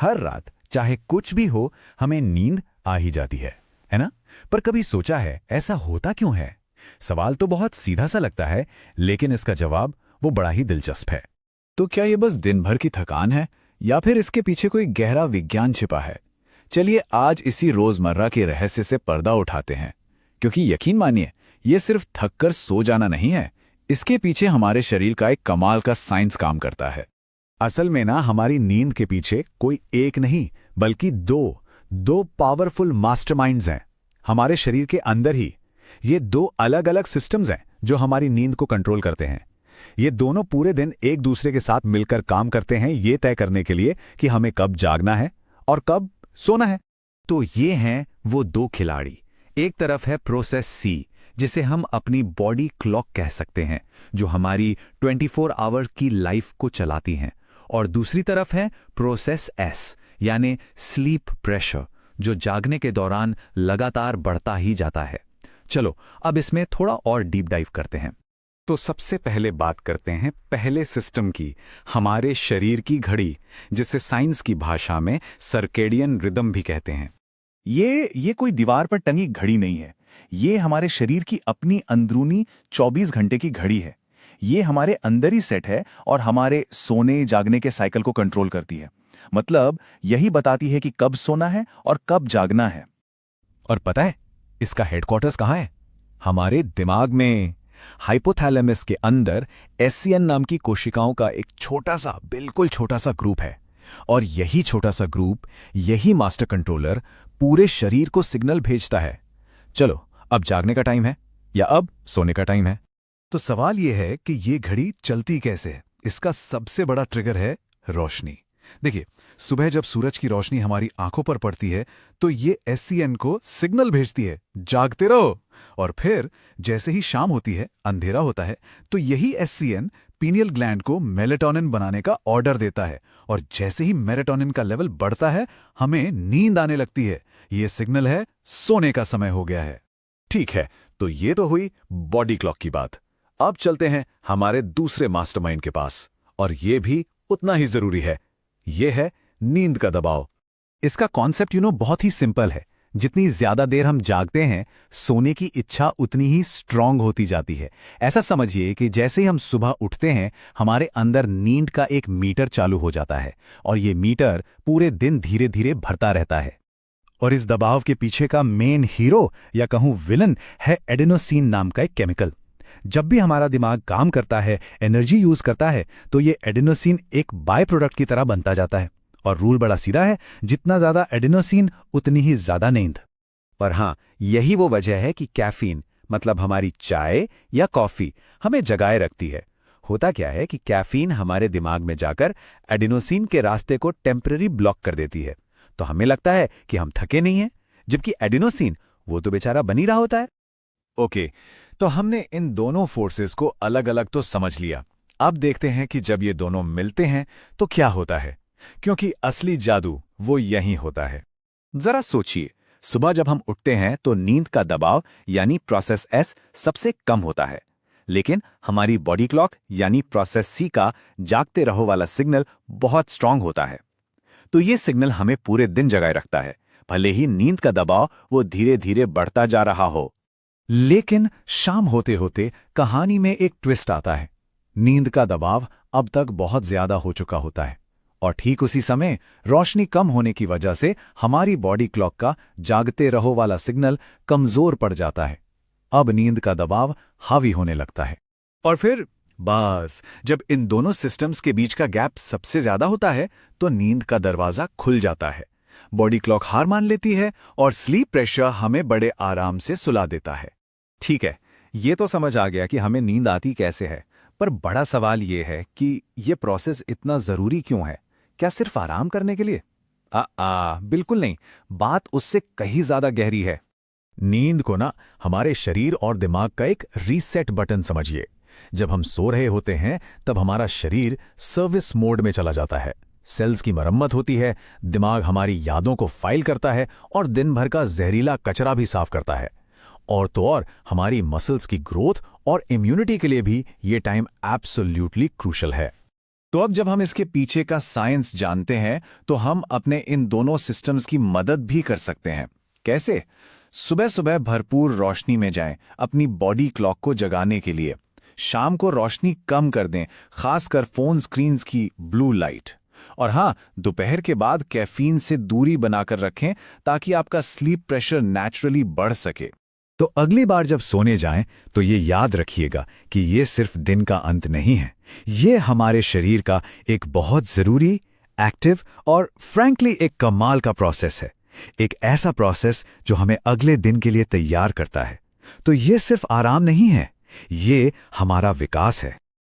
हर रात चाहे कुछ भी हो हमें नींद आ ही जाती है ना? पर कभी सोचा है ऐसा होता क्यों है? सवाल तो बहुत सीधा सा लगता है, लेकिन इसका जवाब वो बड़ा ही दिलचस्प है। तो क्या ये बस दिन भर की थकान है या फिर इसके पीछे कोई गहरा विज्ञान छिपा है? चलिए आज इसी रोजमर्रा के रहस्य से पर्दा उठाते हैं, क्योंकि यकीन मानिए ये सिर्फ थक कर सो जाना नहीं है, इसके पीछे हमारे शरीर का एक कमाल का साइंस काम करता है। असल में ना हमारी नींद के पीछे कोई एक नहीं बल्कि दो पावरफुल मास्टरमाइंड्स हैं हमारे शरीर के अंदर ही। ये दो अलग अलग सिस्टम्स हैं जो हमारी नींद को कंट्रोल करते हैं। ये दोनों पूरे दिन एक दूसरे के साथ मिलकर काम करते हैं ये तय करने के लिए कि हमें कब जागना है और कब सोना है। तो ये हैं वो दो खिलाड़ी। एक तरफ है प्रोसेस सी, जिसे हम अपनी बॉडी क्लॉक कह सकते हैं, जो हमारी 24 आवर की लाइफ को चलाती हैं। और दूसरी तरफ है प्रोसेस एस, यानी स्लीप प्रेशर, जो जागने के दौरान लगातार बढ़ता ही जाता है। चलो अब इसमें थोड़ा और डीप डाइव करते हैं। तो सबसे पहले बात करते हैं पहले सिस्टम की, हमारे शरीर की घड़ी, जिसे साइंस की भाषा में सर्केडियन रिदम भी कहते हैं। ये कोई दीवार पर टंगी घड़ी नहीं है। ये हमारे शरीर की अपनी अंदरूनी 24 घंटे की घड़ी है। ये हमारे अंदर ही सेट है और हमारे सोने जागने के साइकिल को कंट्रोल करती है। मतलब यही बताती है कि कब सोना है और कब जागना है। और पता है इसका हेडक्वार्टर्स कहाँ है? हमारे दिमाग में। हाइपोथैलेमस के अंदर एससीएन नाम की कोशिकाओं का एक छोटा सा, बिल्कुल छोटा सा ग्रुप है। और यही छोटा सा ग्रुप, यही मास्टर कंट्रोलर पूरे शरीर को सिग्नल भेजता है, चलो अब जागने का टाइम है या अब सोने का टाइम है। तो सवाल यह है कि ये घड़ी चलती कैसे है? इसका सबसे बड़ा ट्रिगर है रोशनी। देखिए, सुबह जब सूरज की रोशनी हमारी आंखों पर पड़ती है तो ये एससीएन को सिग्नल भेजती है, जागते रहो। और फिर जैसे ही शाम होती है, अंधेरा होता है, तो यही एससीएन पीनियल ग्लैंड को मेलेटोनिन बनाने का ऑर्डर देता है। और जैसे ही मेलेटोनिन का लेवल बढ़ता है, हमें नींद आने लगती है। ये सिग्नल है सोने का समय हो गया है। ठीक है, तो ये तो हुई बॉडी क्लॉक की बात। अब चलते हैं हमारे दूसरे मास्टरमाइंड के पास, और ये भी उतना ही जरूरी है। ये है नींद का दबाव। इसका कॉन्सेप्ट बहुत ही सिंपल है। जितनी ज्यादा देर हम जागते हैं, सोने की इच्छा उतनी ही स्ट्रांग होती जाती है। ऐसा समझिए कि जैसे ही हम सुबह उठते हैं, हमारे अंदर नींद का एक मीटर चालू हो जाता है, और ये मीटर पूरे दिन धीरे धीरे भरता रहता है। और इस दबाव के पीछे का मेन हीरो या कहूं विलन है एडेनोसिन नाम का एक केमिकल। जब भी हमारा दिमाग काम करता है, एनर्जी यूज करता है, तो ये एडेनोसिन एक बाय प्रोडक्ट की तरह बनता जाता है। और रूल बड़ा सीधा है, जितना ज्यादा एडेनोसिन उतनी ही ज्यादा नींद। पर हाँ, यही वो वजह है कि कैफीन, मतलब हमारी चाय या कॉफी, हमें जगाए रखती है। होता क्या है कि कैफीन हमारे दिमाग में जाकर एडेनोसिन के रास्ते को टेम्पररी ब्लॉक कर देती है, तो हमें लगता है कि हम थके नहीं हैं, जबकि एडेनोसिन वो तो बेचारा बनी रहा होता है। ओके, तो हमने इन दोनों फोर्सेस को अलग अलग तो समझ लिया। अब देखते हैं कि जब ये दोनों मिलते हैं तो क्या होता है, क्योंकि असली जादू वो यहीं होता है। जरा सोचिए, सुबह जब हम उठते हैं तो नींद का दबाव यानी प्रोसेस एस सबसे कम होता है, लेकिन हमारी बॉडी क्लॉक यानी प्रोसेस सी का जागते रहो वाला सिग्नल बहुत स्ट्रांग होता है। तो ये सिग्नल हमें पूरे दिन जगाए रखता है, भले ही नींद का दबाव वो धीरे धीरे बढ़ता जा रहा हो। लेकिन शाम होते होते कहानी में एक ट्विस्ट आता है। नींद का दबाव अब तक बहुत ज्यादा हो चुका होता है, और ठीक उसी समय रोशनी कम होने की वजह से हमारी बॉडी क्लॉक का जागते रहो वाला सिग्नल कमजोर पड़ जाता है। अब नींद का दबाव हावी होने लगता है। और फिर बस जब इन दोनों सिस्टम्स के बीच का गैप सबसे ज्यादा होता है, तो नींद का दरवाजा खुल जाता है। बॉडी क्लॉक हार मान लेती है और स्लीप प्रेशर हमें बड़े आराम से सुला देता है। ठीक है, ये तो समझ आ गया कि हमें नींद आती कैसे है, पर बड़ा सवाल ये है कि ये प्रोसेस इतना जरूरी क्यों है? क्या सिर्फ आराम करने के लिए? बिल्कुल नहीं, बात उससे कहीं ज्यादा गहरी है। नींद को ना हमारे शरीर और दिमाग का एक रीसेट बटन समझिए। जब हम सो रहे होते हैं तब हमारा शरीर सर्विस मोड में चला जाता है। सेल्स की मरम्मत होती है, दिमाग हमारी यादों को फाइल करता है और दिन भर का जहरीला कचरा भी साफ करता है। और तो और हमारी मसल्स की ग्रोथ और इम्यूनिटी के लिए भी ये टाइम एब्सोल्यूटली क्रूशल है। तो अब जब हम इसके पीछे का साइंस जानते हैं तो हम अपने इन दोनों सिस्टम्स की मदद भी कर सकते हैं। कैसे? सुबह सुबह भरपूर रोशनी में जाएं अपनी बॉडी क्लॉक को जगाने के लिए। शाम को रोशनी कम कर दें, खासकर फोन स्क्रीन्स की ब्लू लाइट। और हाँ, दोपहर के बाद कैफीन से दूरी बनाकर रखें ताकि आपका स्लीप प्रेशर नेचुरली बढ़ सके। तो अगली बार जब सोने जाएं तो ये याद रखिएगा कि ये सिर्फ दिन का अंत नहीं है, ये हमारे शरीर का एक बहुत ज़रूरी, एक्टिव और फ्रैंकली एक कमाल का प्रोसेस है। एक ऐसा प्रोसेस जो हमें अगले दिन के लिए तैयार करता है। तो ये सिर्फ आराम नहीं है, ये हमारा विकास है।